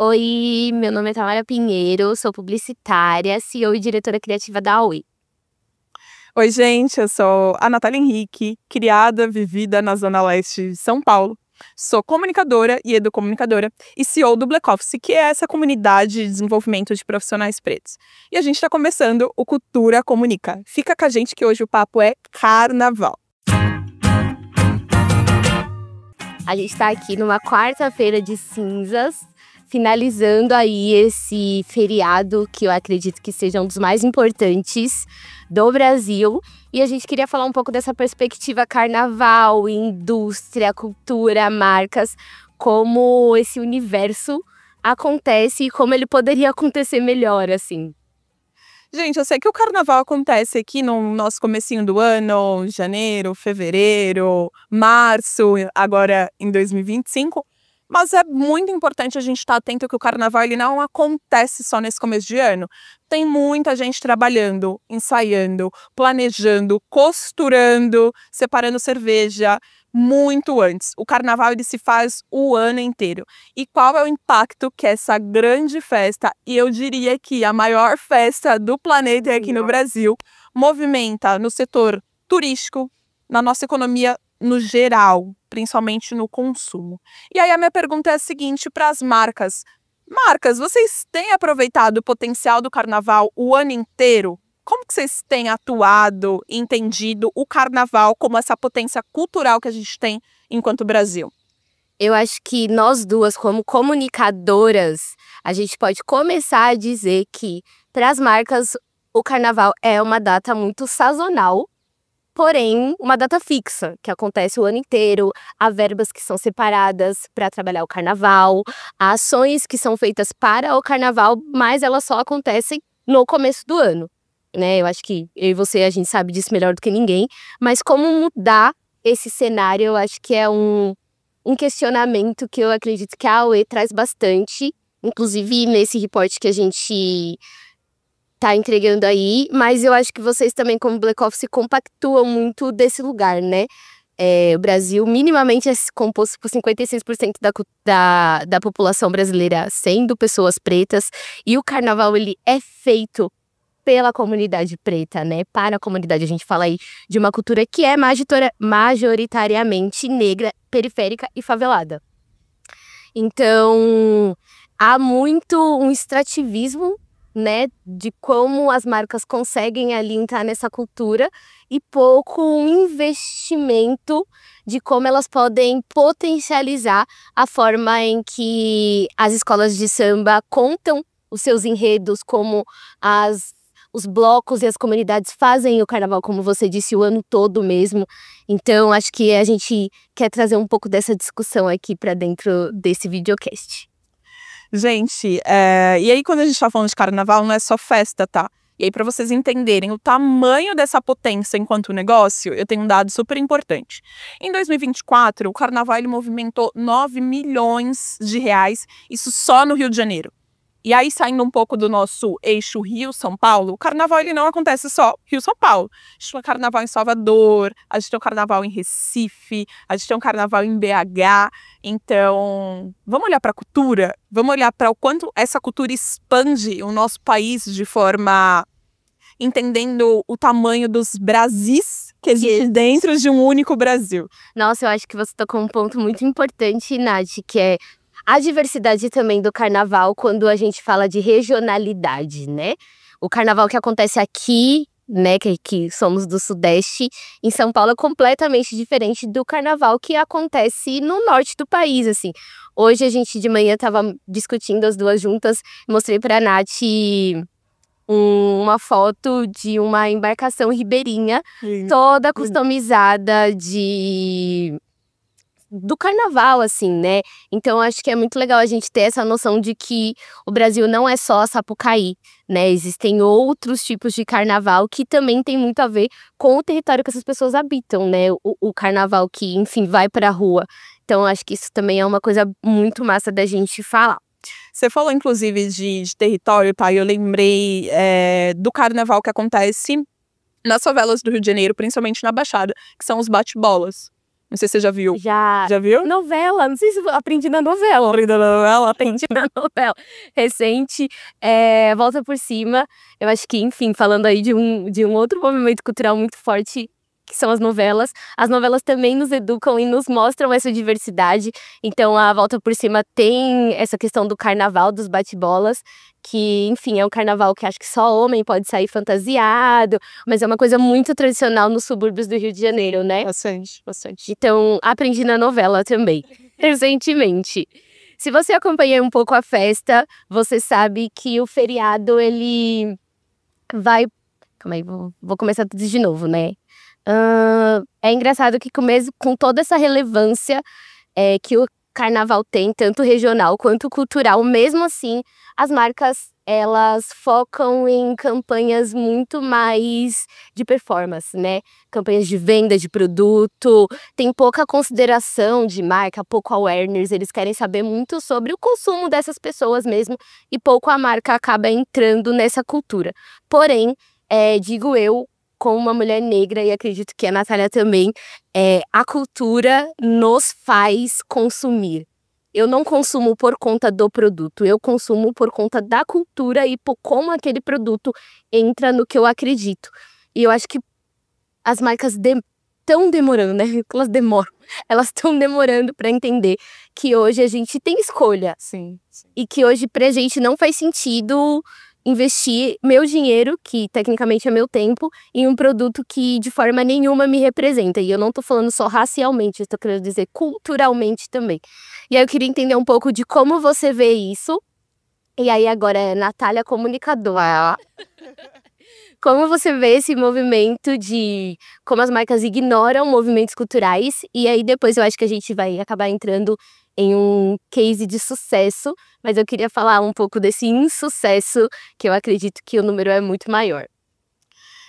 Oi, meu nome é Tamara Pinheiro, sou publicitária, CEO e diretora criativa da Oi. Oi, gente, eu sou a Natália Henrique, criada, vivida na Zona Leste de São Paulo. Sou comunicadora e educomunicadora e CEO do Black Office, que é essa comunidade de desenvolvimento de profissionais pretos. E a gente está começando o Cultura Comunica. Fica com a gente que hoje o papo é carnaval. A gente está aqui numa quarta-feira de cinzas, finalizando aí esse feriado que eu acredito que seja um dos mais importantes do Brasil. E a gente queria falar um pouco dessa perspectiva carnaval, indústria, cultura, marcas, como esse universo acontece e como ele poderia acontecer melhor, assim. Gente, eu sei que o carnaval acontece aqui no nosso comecinho do ano, janeiro, fevereiro, março, agora em 2025. Mas é muito importante a gente estar atento que o carnaval ele não acontece só nesse começo de ano. Tem muita gente trabalhando, ensaiando, planejando, costurando, separando cerveja muito antes. O carnaval ele se faz o ano inteiro. E qual é o impacto que essa grande festa, e eu diria que a maior festa do planeta aqui no Brasil, movimenta no setor turístico, na nossa economia no geral, principalmente no consumo. E aí a minha pergunta é a seguinte para as marcas. Marcas, vocês têm aproveitado o potencial do carnaval o ano inteiro? Como que vocês têm atuado e entendido o carnaval como essa potência cultural que a gente tem enquanto Brasil? Eu acho que nós duas, como comunicadoras, a gente pode começar a dizer que, para as marcas, o carnaval é uma data muito sazonal, porém, uma data fixa, que acontece o ano inteiro. Há verbas que são separadas para trabalhar o carnaval, há ações que são feitas para o carnaval, mas elas só acontecem no começo do ano, né? Eu acho que eu e você, a gente sabe disso melhor do que ninguém, mas como mudar esse cenário, eu acho que é um questionamento que eu acredito que a AUE traz bastante, inclusive nesse report que a gente tá entregando aí, mas eu acho que vocês também, como Black Office, compactuam muito desse lugar, né? O Brasil minimamente é composto por 56% da população brasileira sendo pessoas pretas, e o carnaval ele é feito pela comunidade preta, né? Para a comunidade, a gente fala aí de uma cultura que é majoritariamente negra, periférica e favelada. Então, há muito um extrativismo, né, de como as marcas conseguem ali entrar nessa cultura e pouco um investimento de como elas podem potencializar a forma em que as escolas de samba contam os seus enredos, como os blocos e as comunidades fazem o carnaval, como você disse, o ano todo mesmo. Então, acho que a gente quer trazer um pouco dessa discussão aqui para dentro desse videocast. Gente, e aí quando a gente tá falando de carnaval, não é só festa, tá? E aí para vocês entenderem o tamanho dessa potência enquanto negócio, eu tenho um dado super importante. Em 2024, o carnaval ele movimentou 9 milhões de reais, isso só no Rio de Janeiro. E aí, saindo um pouco do nosso eixo Rio-São Paulo, o carnaval ele não acontece só Rio-São Paulo. A gente tem um carnaval em Salvador, a gente tem um carnaval em Recife, a gente tem um carnaval em BH. Então, vamos olhar para a cultura? Vamos olhar para o quanto essa cultura expande o nosso país de forma entendendo o tamanho dos Brasis que existem dentro de um único Brasil. Nossa, eu acho que você tocou um ponto muito importante, Nath, que é a diversidade também do carnaval quando a gente fala de regionalidade, né? O carnaval que acontece aqui, né, que somos do Sudeste, em São Paulo é completamente diferente do carnaval que acontece no norte do país, assim. Hoje a gente de manhã tava discutindo as duas juntas, mostrei pra Nath uma foto de uma embarcação ribeirinha, toda customizada do carnaval, assim, né? Então, acho que é muito legal a gente ter essa noção de que o Brasil não é só Sapucaí, né? Existem outros tipos de carnaval que também tem muito a ver com o território que essas pessoas habitam, né? O carnaval que, enfim, vai pra rua. Então, acho que isso também é uma coisa muito massa da gente falar. Você falou, inclusive, de território, tá? Eu lembrei do carnaval que acontece nas favelas do Rio de Janeiro, principalmente na Baixada, que são os bate-bolas. Não sei se você já viu. Já. Já viu? Novela, não sei se eu aprendi na novela. Aprendi na novela? Aprendi na novela. Recente, Volta por Cima. Eu acho que, enfim, falando aí de um outro movimento cultural muito forte, que são as novelas. As novelas também nos educam e nos mostram essa diversidade. Então, a Volta por Cima tem essa questão do carnaval, dos bate-bolas, que, enfim, é um carnaval que acho que só homem pode sair fantasiado, mas é uma coisa muito tradicional nos subúrbios do Rio de Janeiro, né? Bastante, bastante. Então, aprendi na novela também, recentemente. Se você acompanha um pouco a festa, você sabe que o feriado, ele vai... Calma aí, vou começar tudo de novo, né? É engraçado que com toda essa relevância que o carnaval tem, tanto regional quanto cultural, mesmo assim, as marcas, elas focam em campanhas muito mais de performance, né? Campanhas de venda de produto, tem pouca consideração de marca, pouco awareness, eles querem saber muito sobre o consumo dessas pessoas mesmo, e pouco a marca acaba entrando nessa cultura. Porém, digo eu, como uma mulher negra, e acredito que a Natália também, a cultura nos faz consumir. Eu não consumo por conta do produto, eu consumo por conta da cultura e por como aquele produto entra no que eu acredito. E eu acho que as marcas estão demorando, né? Elas demoram. Elas estão demorando para entender que hoje a gente tem escolha. Sim. E que hoje pra gente não faz sentido investir meu dinheiro, que tecnicamente é meu tempo, em um produto que de forma nenhuma me representa. E eu não tô falando só racialmente, eu tô querendo dizer culturalmente também. E aí eu queria entender um pouco de como você vê isso. E aí agora é Natália comunicadora. Como você vê esse movimento de como as marcas ignoram movimentos culturais, e aí depois eu acho que a gente vai acabar entrando em um case de sucesso, mas eu queria falar um pouco desse insucesso, que eu acredito que o número é muito maior.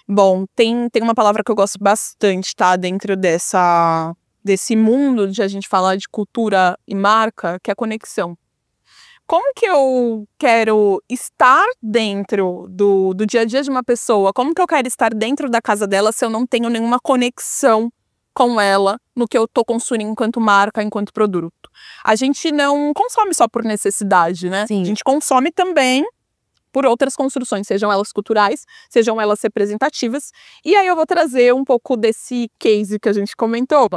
Bom, tem uma palavra que eu gosto bastante, tá? Dentro desse mundo de a gente falar de cultura e marca, que é a conexão. Como que eu quero estar dentro do dia a dia de uma pessoa? Como que eu quero estar dentro da casa dela se eu não tenho nenhuma conexão com ela no que eu tô consumindo enquanto marca, enquanto produto? A gente não consome só por necessidade, né? Sim. A gente consome também por outras construções, sejam elas culturais, sejam elas representativas. E aí eu vou trazer um pouco desse case que a gente comentou,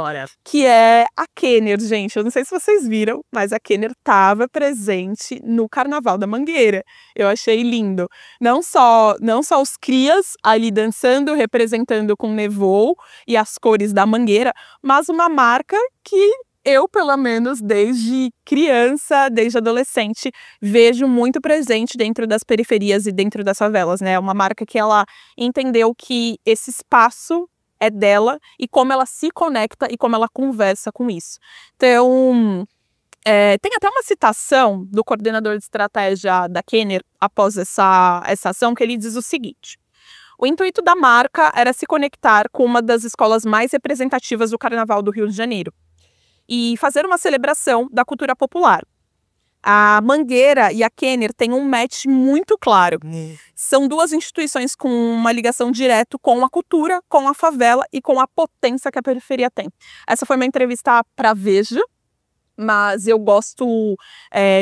que é a Kenner, gente. Eu não sei se vocês viram, mas a Kenner estava presente no Carnaval da Mangueira. Eu achei lindo. Não só os crias ali dançando, representando com Nevô e as cores da Mangueira, mas uma marca que eu, pelo menos, desde criança, desde adolescente, vejo muito presente dentro das periferias e dentro das favelas, né? É uma marca que ela entendeu que esse espaço é dela e como ela se conecta e como ela conversa com isso. Então, tem até uma citação do coordenador de estratégia da Kenner após essa ação, que ele diz o seguinte: o intuito da marca era se conectar com uma das escolas mais representativas do Carnaval do Rio de Janeiro e fazer uma celebração da cultura popular. A Mangueira e a Kenner têm um match muito claro. São duas instituições com uma ligação direta com a cultura, com a favela e com a potência que a periferia tem. Essa foi uma entrevista para Veja, mas eu gosto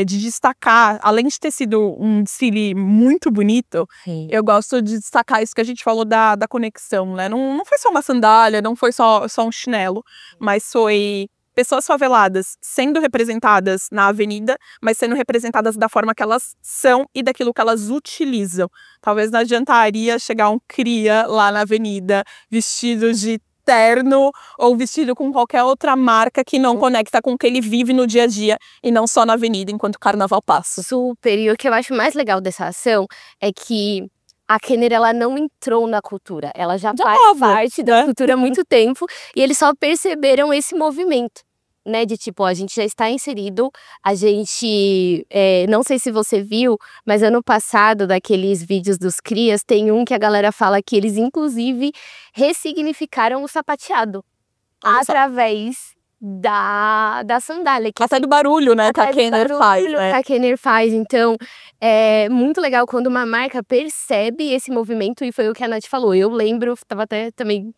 de destacar, além de ter sido um desfile muito bonito, Sim. eu gosto de destacar isso que a gente falou da conexão, né? Não foi só uma sandália, não foi só um chinelo, mas foi pessoas faveladas sendo representadas na avenida, mas sendo representadas da forma que elas são e daquilo que elas utilizam. Talvez não adiantaria chegar um cria lá na avenida vestido de terno ou vestido com qualquer outra marca que não conecta com o que ele vive no dia a dia e não só na avenida enquanto o carnaval passa. Super, e o que eu acho mais legal dessa ação é que a Kenner, ela não entrou na cultura, ela já faz parte da cultura há muito tempo, e eles só perceberam esse movimento, né, de tipo, a gente já está inserido, a gente, não sei se você viu, mas ano passado, daqueles vídeos dos crias, tem um que a galera fala que eles, inclusive, ressignificaram o sapateado, através da sandália. Até do barulho, né, que a Kenner faz, né? Que a Kenner faz. Então, é muito legal quando uma marca percebe esse movimento, e foi o que a Nath falou. Eu lembro, estava até também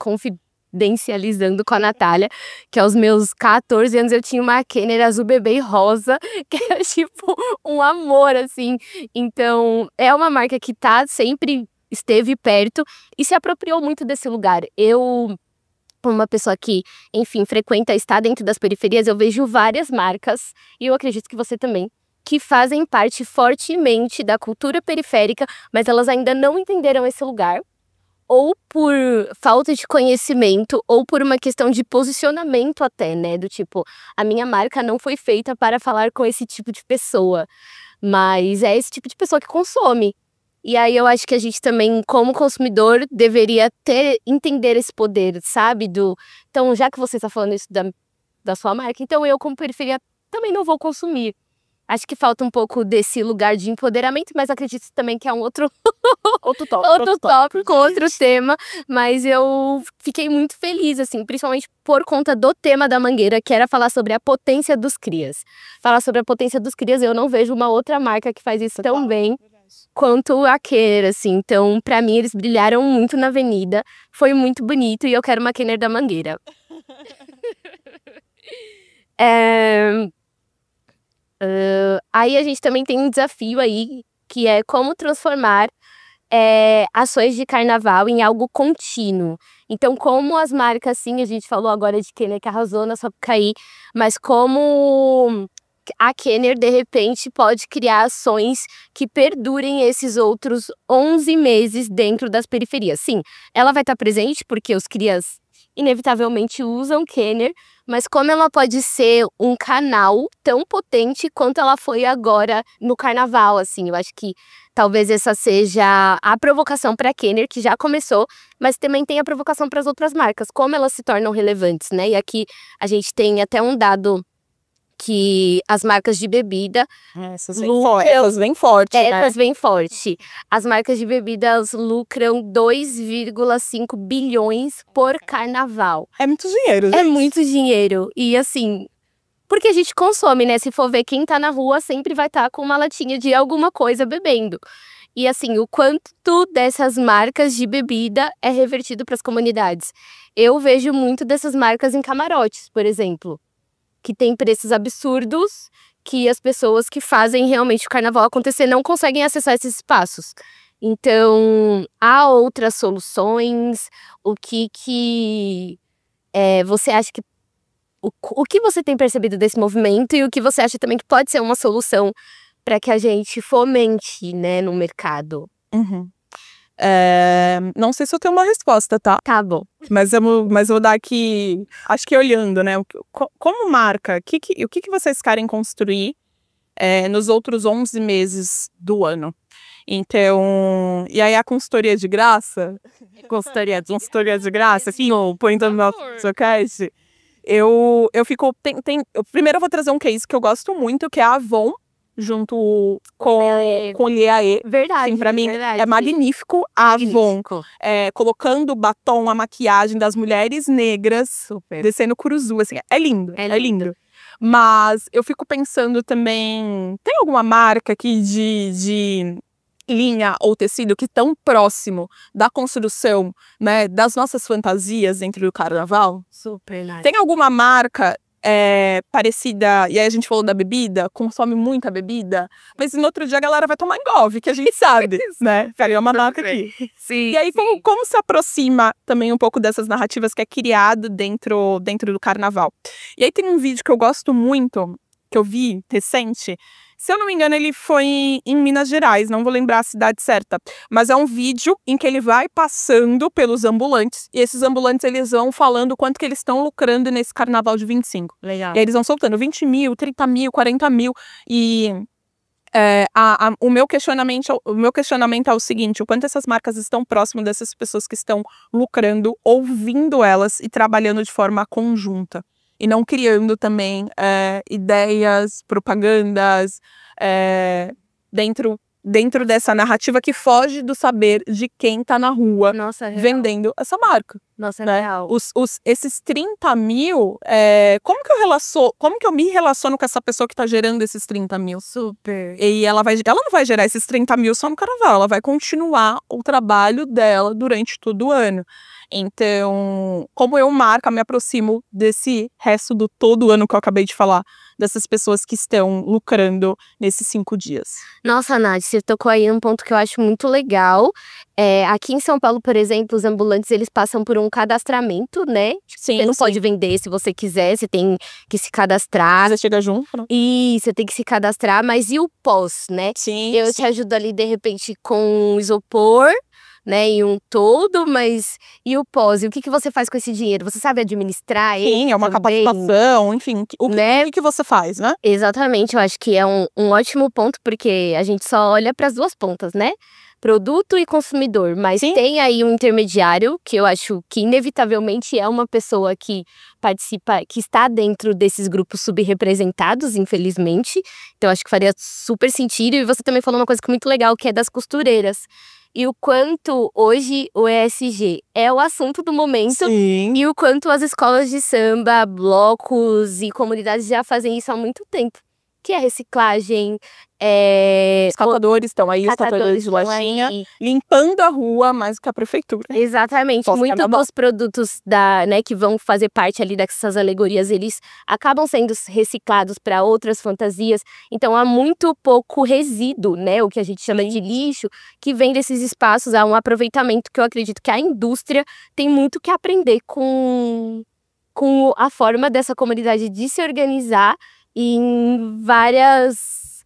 confidencializando com a Natália, que aos meus 14 anos eu tinha uma Kenner azul bebê e rosa, que era tipo um amor, assim. Então, é uma marca que sempre esteve perto e se apropriou muito desse lugar. Eu, como uma pessoa que, enfim, está dentro das periferias, eu vejo várias marcas, e eu acredito que você também, que fazem parte fortemente da cultura periférica, mas elas ainda não entenderam esse lugar, ou por falta de conhecimento, ou por uma questão de posicionamento até, né? Do tipo, a minha marca não foi feita para falar com esse tipo de pessoa, mas é esse tipo de pessoa que consome. E aí eu acho que a gente também, como consumidor, deveria entender esse poder, sabe? Então, já que você está falando isso da sua marca, então eu, como periferia, também não vou consumir. Acho que falta um pouco desse lugar de empoderamento, mas acredito também que é um outro tópico, outro tema. Mas eu fiquei muito feliz, assim, principalmente por conta do tema da Mangueira, que era falar sobre a potência dos crias. Falar sobre a potência dos crias, eu não vejo uma outra marca que faz isso tão bem quanto a Kenner, assim. Então, pra mim, eles brilharam muito na avenida. Foi muito bonito e eu quero uma Kenner da Mangueira. Aí a gente também tem um desafio aí, que é como transformar ações de carnaval em algo contínuo. Então, como as marcas, sim, a gente falou agora de Kenner que arrasou na Sapucaí, mas como a Kenner, de repente, pode criar ações que perdurem esses outros 11 meses dentro das periferias. Sim, ela vai estar presente porque os crias inevitavelmente usam Kenner, mas como ela pode ser um canal tão potente quanto ela foi agora no carnaval, assim. Eu acho que talvez essa seja a provocação para a Kenner, que já começou, mas também tem a provocação para as outras marcas, como elas se tornam relevantes, né? E aqui a gente tem até um dado que as marcas de bebida essas vêm forte, né? Essas vêm forte. As marcas de bebidas lucram 2,5 bilhões por carnaval. É muito dinheiro, gente. É muito dinheiro. E assim, porque a gente consome, né? Se for ver quem tá na rua, sempre vai estar com uma latinha de alguma coisa bebendo. E assim, o quanto dessas marcas de bebida é revertido para as comunidades. Eu vejo muito dessas marcas em camarotes, por exemplo, que tem preços absurdos, que as pessoas que fazem realmente o carnaval acontecer não conseguem acessar esses espaços. Então, há outras soluções? O que você acha que... O que você tem percebido desse movimento e o que você acha também que pode ser uma solução para que a gente fomente, né, no mercado? Não sei se eu tenho uma resposta, tá? Tá bom. Mas eu vou dar aqui, acho que olhando, né? Como marca, o que vocês querem construir nos outros 11 meses do ano? Então, e aí a consultoria de graça, consultoria de graça, assim, ou põe no meu podcast, eu fico, primeiro eu vou trazer um case que eu gosto muito, que é a Avon, junto com Liaê. Verdade. Assim, pra mim verdade. é magnífico a Avon colocando o batom, a maquiagem das mulheres negras, Super. descendo curuzu, assim, é lindo. Mas eu fico pensando também, tem alguma marca aqui de linha ou tecido que tão próximo da construção, né, das nossas fantasias dentro do carnaval? Super nice. Tem alguma marca parecida, e aí a gente falou da bebida, consome muita bebida, mas no outro dia a galera vai tomar engolve, que a gente sabe, né? É uma marca aqui. Sim, e aí, como se aproxima também um pouco dessas narrativas que é criado dentro do carnaval? E aí tem um vídeo que eu gosto muito, que eu vi recente. Se eu não me engano, ele foi em Minas Gerais, não vou lembrar a cidade certa. Mas é um vídeo em que ele vai passando pelos ambulantes. E esses ambulantes, eles vão falando quanto que eles estão lucrando nesse carnaval de 25. Legal. E aí eles vão soltando 20 mil, 30 mil, 40 mil. E o meu questionamento é o seguinte: o quanto essas marcas estão próximas dessas pessoas que estão lucrando, ouvindo elas e trabalhando de forma conjunta. E não criando também ideias, propagandas dentro dentro dessa narrativa que foge do saber de quem tá na rua Nossa, real. vendendo essa marca. Nossa, Né? real. Esses 30 mil, como que eu me relaciono com essa pessoa que tá gerando esses 30 mil? Super. E ela não vai gerar esses 30 mil só no carnaval, ela vai continuar o trabalho dela durante todo o ano. Então, como eu, marca, me aproximo desse resto do todo ano que eu acabei de falar, dessas pessoas que estão lucrando nesses 5 dias. Nossa, Nath, você tocou aí num ponto que eu acho muito legal. Aqui em São Paulo, por exemplo, os ambulantes, eles passam por um cadastramento, né? Sim, Você não pode vender se você quiser, você tem que se cadastrar. Você chega junto, né? E você tem que se cadastrar, mas e o pós, né? Sim. Eu te ajudo ali, de repente, com um isopor, né, e um todo, mas e o pós? E o que você faz com esse dinheiro? Você sabe administrar ele? Sim, é uma também? capacitação, enfim. Né? O que você faz, né? Exatamente, eu acho que é um ótimo ponto, porque a gente só olha para as duas pontas, né? Produto e consumidor, mas Sim. tem aí um intermediário, que eu acho que inevitavelmente é uma pessoa que participa, que está dentro desses grupos subrepresentados, infelizmente. Então, acho que faria super sentido. E você também falou uma coisa que é muito legal, que é das costureiras. E o quanto hoje o ESG é o assunto do momento. Sim. E o quanto as escolas de samba, blocos e comunidades já fazem isso há muito tempo. Que é reciclagem, Os catadores estão aí, os catadores de estão latinha, aí. limpando a rua mais que a prefeitura. Exatamente. Muito Pós-carnaval. dos produtos né, que vão fazer parte ali dessas alegorias, eles acabam sendo reciclados para outras fantasias. Então há muito pouco resíduo, né, o que a gente chama de lixo, que vem desses espaços. Há um aproveitamento que eu acredito que a indústria tem muito que aprender com a forma dessa comunidade de se organizar em várias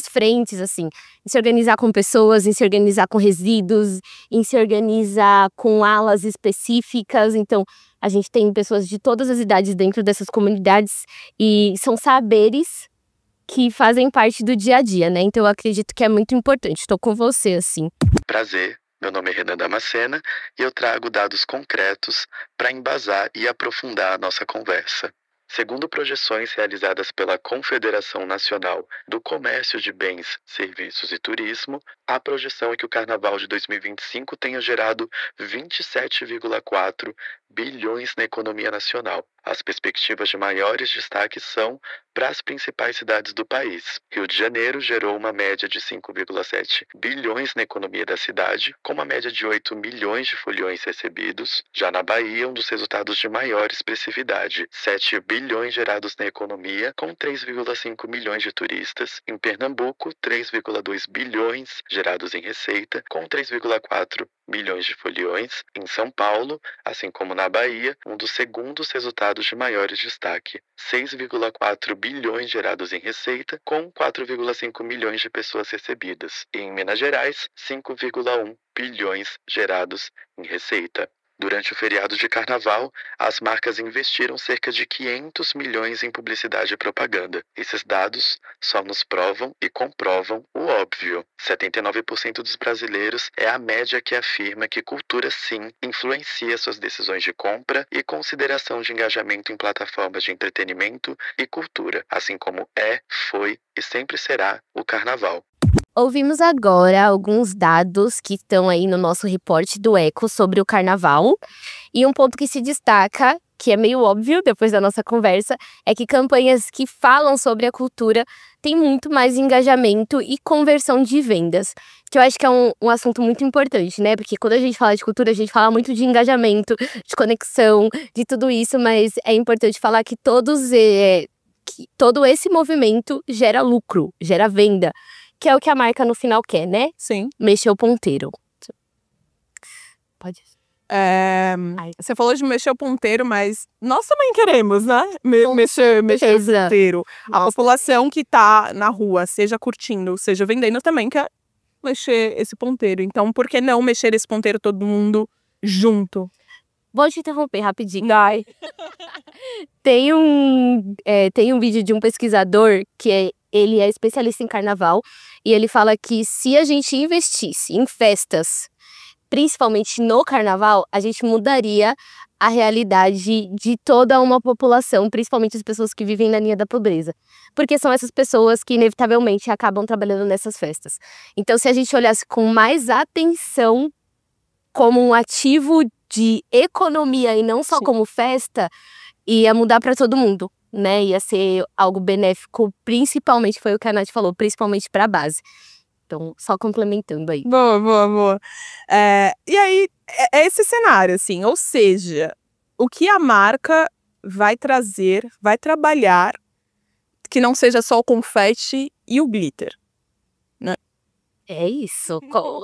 frentes, assim. Em se organizar com pessoas, em se organizar com resíduos, em se organizar com alas específicas. Então, a gente tem pessoas de todas as idades dentro dessas comunidades e são saberes que fazem parte do dia a dia, né? Então, eu acredito que é muito importante. Estou com você, assim. Prazer, meu nome é Renan Damascena e eu trago dados concretos para embasar e aprofundar a nossa conversa. Segundo projeções realizadas pela Confederação Nacional do Comércio de Bens, Serviços e Turismo, a projeção é que o Carnaval de 2025 tenha gerado 27,4 bilhões na economia nacional. As perspectivas de maiores destaques são para as principais cidades do país. Rio de Janeiro gerou uma média de 5,7 bilhões na economia da cidade, com uma média de 8 milhões de foliões recebidos. Já na Bahia, um dos resultados de maior expressividade, 7 bilhões gerados na economia, com 3,5 milhões de turistas. Em Pernambuco, 3,2 bilhões gerados em receita, com 3,4 milhões de foliões. Em São Paulo, assim como na Bahia, um dos segundos resultados de maiores destaque, 6,4 bilhões gerados em receita, com 4,5 milhões de pessoas recebidas. E em Minas Gerais, 5,1 bilhões gerados em receita. Durante o feriado de Carnaval, as marcas investiram cerca de 500 milhões em publicidade e propaganda. Esses dados só nos provam e comprovam o óbvio. 79% dos brasileiros é a média que afirma que cultura, sim, influencia suas decisões de compra e consideração de engajamento em plataformas de entretenimento e cultura, assim como foi e sempre será o Carnaval. Ouvimos agora alguns dados que estão aí no nosso reporte do Eco sobre o Carnaval. E um ponto que se destaca, que é meio óbvio depois da nossa conversa, é que campanhas que falam sobre a cultura têm muito mais engajamento e conversão de vendas. Que eu acho que é um assunto muito importante, né? Porque quando a gente fala de cultura, a gente fala muito de engajamento, de conexão, de tudo isso. Mas é importante falar que todo esse movimento gera lucro, gera venda. Que é o que a marca no final quer, né? Sim. Mexer o ponteiro. Pode. Você falou de mexer o ponteiro, mas nós também queremos, né? Mexer o ponteiro. A população que tá na rua, seja curtindo, seja vendendo, também quer mexer esse ponteiro. Então, por que não mexer esse ponteiro todo mundo junto? Vou te interromper rapidinho. Ai. Tem um vídeo de um pesquisador que ele é especialista em carnaval e ele fala que se a gente investisse em festas principalmente no carnaval, a gente mudaria a realidade de toda uma população, principalmente as pessoas que vivem na linha da pobreza. Porque são essas pessoas que, inevitavelmente, acabam trabalhando nessas festas. Então, se a gente olhasse com mais atenção como um ativo de economia e não só como festa, ia mudar para todo mundo, né? Ia ser algo benéfico, principalmente, foi o que a Nath falou, principalmente para a base. Então, só complementando aí. Boa. E aí, é esse cenário, assim, ou seja, o que a marca vai trazer, vai trabalhar, que não seja só o confete e o glitter. É isso.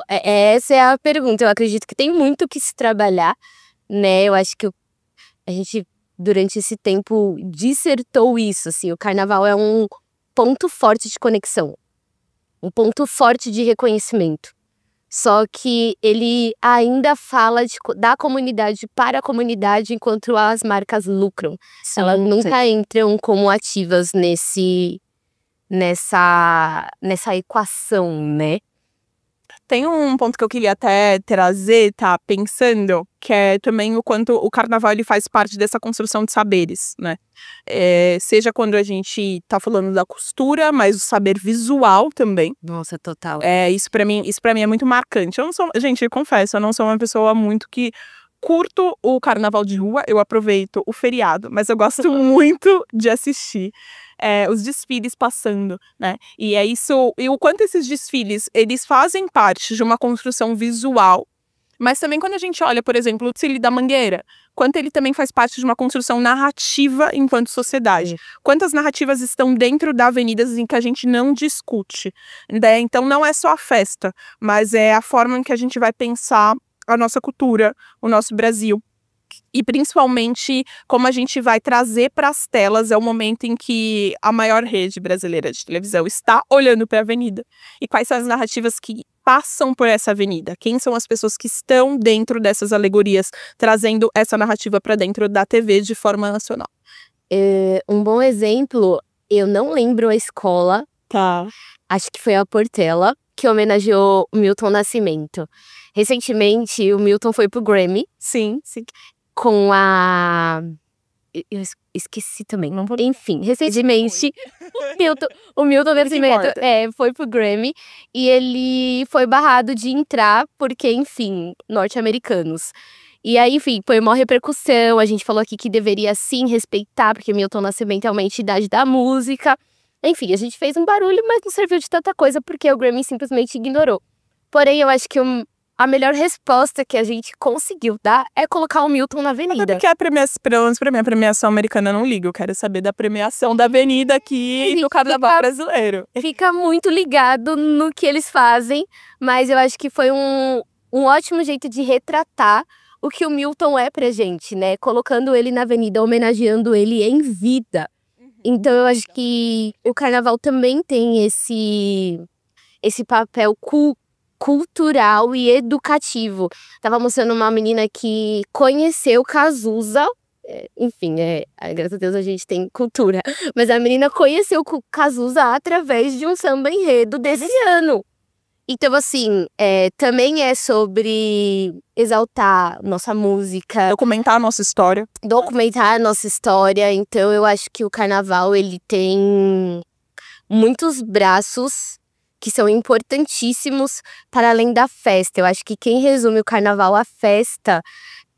Essa é a pergunta. Eu acredito que tem muito o que se trabalhar, né? Eu acho que a gente, durante esse tempo, dissertou isso, assim. O carnaval é um ponto forte de conexão. Um ponto forte de reconhecimento. Só que ele ainda fala da comunidade para a comunidade, enquanto as marcas lucram. Elas nunca entram como ativas nessa equação, né? Tem um ponto que eu queria até trazer, tá? Pensando, que é também o quanto o carnaval ele faz parte dessa construção de saberes, né? Seja quando a gente tá falando da costura, mas o saber visual também. Nossa, total. Isso pra mim é muito marcante. Eu não sou, gente, eu confesso, eu não sou uma pessoa muito que curto o carnaval de rua, eu aproveito o feriado, mas eu gosto muito de assistir os desfiles passando, né? E é isso, e o quanto esses desfiles, eles fazem parte de uma construção visual, mas também quando a gente olha, por exemplo, o desfile da Mangueira, quanto ele também faz parte de uma construção narrativa enquanto sociedade. Quantas narrativas estão dentro da avenida em que a gente não discute, né? Então não é só a festa, mas é a forma em que a gente vai pensar a nossa cultura, o nosso Brasil. E principalmente como a gente vai trazer para as telas, é o momento em que a maior rede brasileira de televisão está olhando para a avenida. E quais são as narrativas que passam por essa avenida? Quem são as pessoas que estão dentro dessas alegorias, trazendo essa narrativa para dentro da TV de forma nacional? Um bom exemplo, eu não lembro a escola, acho que foi a Portela, que homenageou o Milton Nascimento. Recentemente, o Milton foi pro Grammy. Sim. Com a... Eu esqueci também. Enfim, recentemente, o Milton Nascimento foi pro Grammy. E ele foi barrado de entrar porque, enfim, norte-americanos. E aí, enfim, foi uma repercussão. A gente falou aqui que deveria, sim, respeitar, porque Milton Nascimento é uma entidade da música. Enfim, a gente fez um barulho, mas não serviu de tanta coisa, porque o Grammy simplesmente ignorou. Porém, eu acho que a melhor resposta que a gente conseguiu dar é colocar o Milton na avenida. Porque pelo menos pra mim, a premiação americana eu não ligo. Eu quero saber da premiação da avenida aqui no carnaval brasileiro. Fica muito ligado no que eles fazem, mas eu acho que foi um ótimo jeito de retratar o que o Milton é pra gente, né? Colocando ele na avenida, homenageando ele em vida. Então eu acho que o carnaval também tem esse papel cultural e educativo. Tava mostrando uma menina que conheceu Cazuza, enfim, graças a Deus a gente tem cultura, mas a menina conheceu Cazuza através de um samba enredo desse ano. Então, assim, também é sobre exaltar nossa música. Documentar a nossa história. Então, eu acho que o carnaval, ele tem muitos braços que são importantíssimos para além da festa. Eu acho que quem resume o carnaval à festa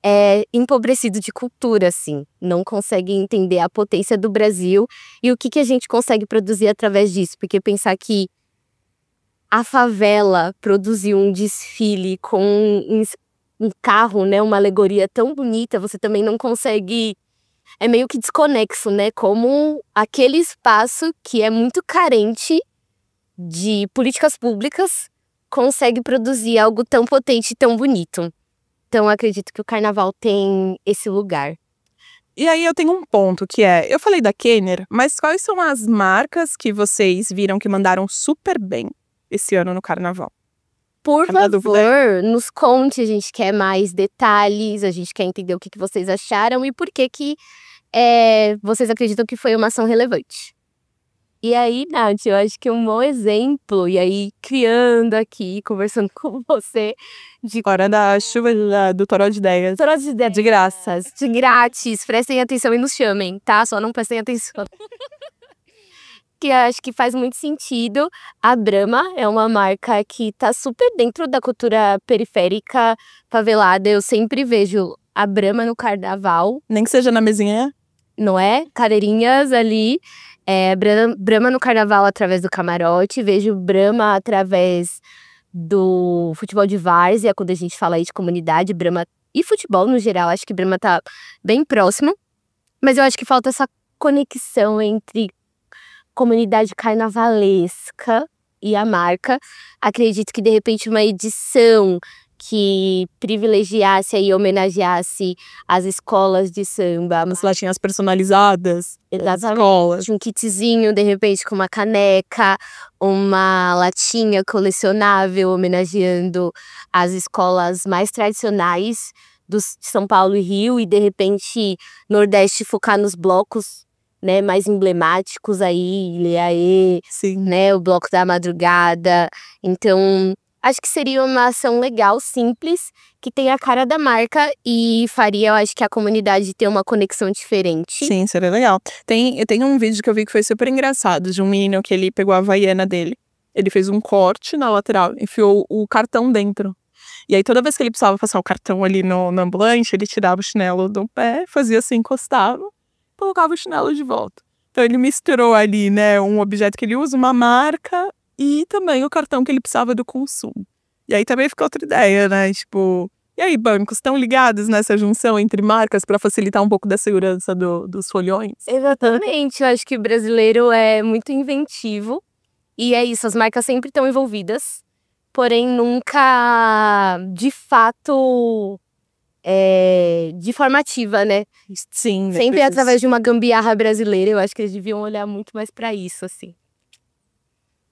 é empobrecido de cultura, assim. Não consegue entender a potência do Brasil e o que a gente consegue produzir através disso. Porque pensar que a favela produziu um desfile com um carro, né, uma alegoria tão bonita, você também não consegue... É meio que desconexo, né? Como aquele espaço que é muito carente de políticas públicas consegue produzir algo tão potente e tão bonito. Então, acredito que o carnaval tem esse lugar. E aí eu tenho um ponto que eu falei da Kenner, mas quais são as marcas que vocês viram que mandaram super bem esse ano no carnaval? Por favor, nos conte, a gente quer mais detalhes, a gente quer entender o que vocês acharam e por que vocês acreditam que foi uma ação relevante. E aí, Nath, eu acho que um bom exemplo, e aí criando aqui, conversando com você, de Hora da chuva do Toró de Ideias. todas as ideias De graça. de grátis, prestem atenção e nos chamem, tá? Só não prestem atenção. Que eu acho que faz muito sentido. A Brahma é uma marca que tá super dentro da cultura periférica favelada. Eu sempre vejo a Brahma no carnaval, Nem que seja na mesinha. não é? Cadeirinhas ali. Brahma no carnaval através do camarote. Vejo Brahma através do futebol de várzea, quando a gente fala aí de comunidade, Brahma e futebol no geral. Acho que Brahma tá bem próximo. Mas eu acho que falta essa conexão entre comunidade carnavalesca e a marca. Acredito que, de repente, uma edição que privilegiasse e homenageasse as escolas de samba. Umas latinhas personalizadas. Exatamente. Escolas. Um kitzinho, de repente, com uma caneca, uma latinha colecionável, homenageando as escolas mais tradicionais de São Paulo e Rio. E, de repente, Nordeste focar nos blocos, né, mais emblemáticos aí, Ilhaê, Sim. né, o Bloco da Madrugada. Então, acho que seria uma ação legal, simples, que tem a cara da marca e faria, eu acho que a comunidade ter uma conexão diferente. Sim, seria legal. Eu tenho um vídeo que eu vi que foi super engraçado, de um menino que ele pegou a Havaiana dele. Ele fez um corte na lateral, enfiou o cartão dentro. E aí, toda vez que ele precisava passar o cartão ali no ambulante, ele tirava o chinelo do pé, fazia assim, encostava, colocava o chinelo de volta. Então, ele misturou ali, né, um objeto que ele usa, uma marca, e também o cartão que ele precisava do consumo. E aí também ficou outra ideia, né? Tipo, e aí, bancos estão ligados nessa junção entre marcas para facilitar um pouco da segurança dos folhões? Exatamente, eu acho que o brasileiro é muito inventivo. E é isso, as marcas sempre estão envolvidas, porém nunca, de fato, de forma ativa, né? Sim. Sempre através de uma gambiarra brasileira. Eu acho que eles deviam olhar muito mais pra isso, assim.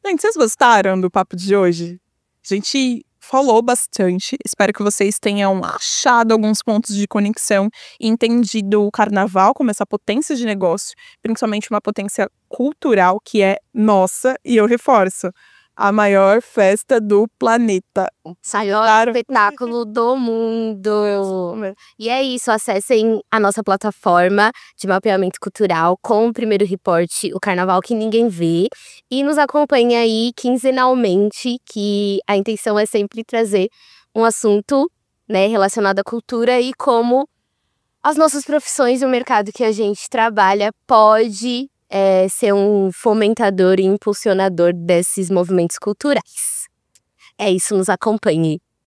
Gente, vocês gostaram do papo de hoje? A gente falou bastante. Espero que vocês tenham achado alguns pontos de conexão e entendido o carnaval como essa potência de negócio, principalmente uma potência cultural que é nossa, e eu reforço, a maior festa do planeta. Maior Claro. espetáculo do mundo. E é isso, acessem a nossa plataforma de mapeamento cultural com o primeiro reporte, o Carnaval que Ninguém Vê. E nos acompanhe aí quinzenalmente, que a intenção é sempre trazer um assunto, né, relacionado à cultura e como as nossas profissões e o mercado que a gente trabalha pode ser um fomentador e impulsionador desses movimentos culturais. É isso, nos acompanhe.